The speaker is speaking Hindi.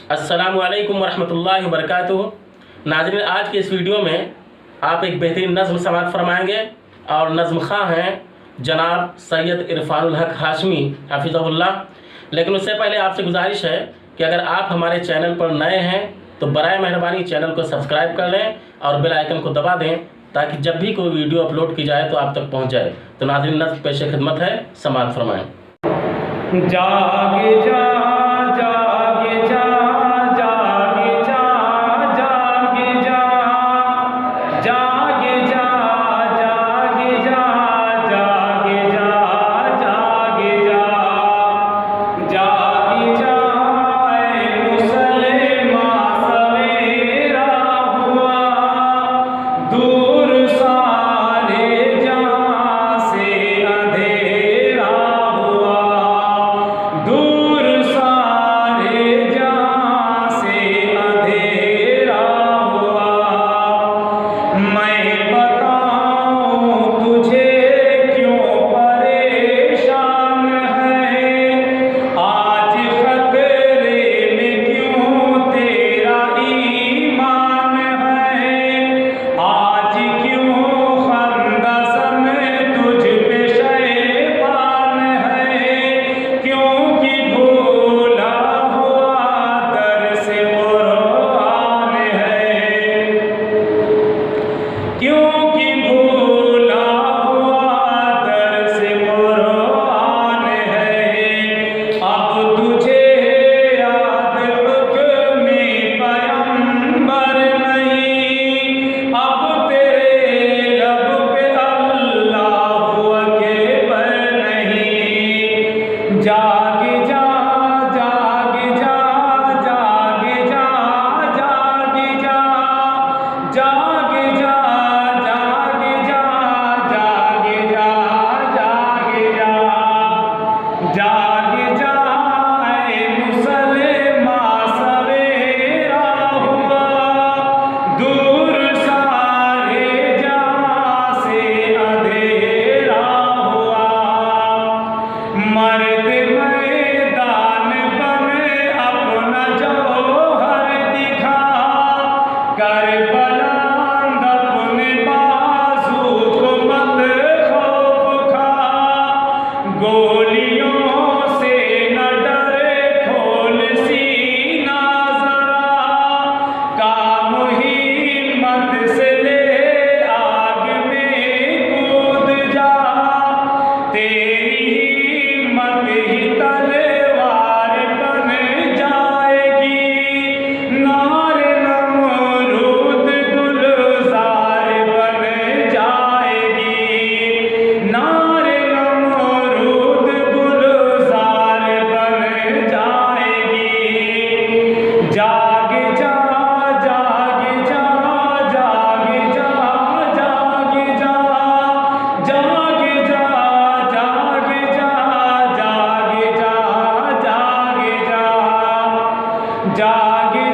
अस्सलामु अलैकुम वरहमतुल्लाहि वबरकातुहू। नाज़रीन, आज के इस वीडियो में आप एक बेहतरीन नज़्म समाअत फरमाएंगे और नज़्म ख़ां हैं जनाब सैयद इरफानुल हक हाशमी हफ़िज़हुल्लाह। लेकिन उससे पहले आपसे गुजारिश है कि अगर आप हमारे चैनल पर नए हैं तो बराए मेहरबानी चैनल को सब्सक्राइब कर लें और बेल आइकन को दबा दें ताकि जब भी कोई वीडियो अपलोड की जाए तो आप तक पहुँच जाए। तो नाज़रीन, नज़्म पेश खिदमत है, समाअत फरमाएँ। जागे जा जागे जा जागे जा जागे जा जागे जा जागे जा जागे जा जागे जा जागे जा मुसलमान सवेरा हुआ दूर सारे जहां से अंधेरा हुआ दूर सारे जहां से अंधेरा हुआ। मैं बताऊं तुझे क्यों परेशान है आज खतरे में क्यों तेरा ईमान है आज क्यों खंदसन तुझ पे शैतान है क्योंकि भूला हुआ दर्स कुरान है क्योंकि भूला हुआ दर्स कुरान है। अब तुझे याद हुक्म पैगंबर नहीं अब तेरे लब पे अल्लाह अकबर नहीं। जागे जा जागे जा जागे जा जागे जा जागे जा जागे जा जागे जा जागे जा जागे जा मुसलमान सवेरा हुआ दूर सारे जहां से अंधेरा हुआ। मर्द मैदान बने अपना जौहर दिखा करबला अपने बाजू को मत खौफ खा गोलियों से न डरे खोल सीना जरा काम हिम्मत से ले आग में कूद जा तेरी हिम्मत ही तलवार बन जाएगी नारे नमरूद गुलजार बन जाएगी नारे नमरूद गुलजार बन जाएगी। जागे जा जागे जा जागे जा जागे जा जागे जा जागे जा जागे जा जागे जा जागे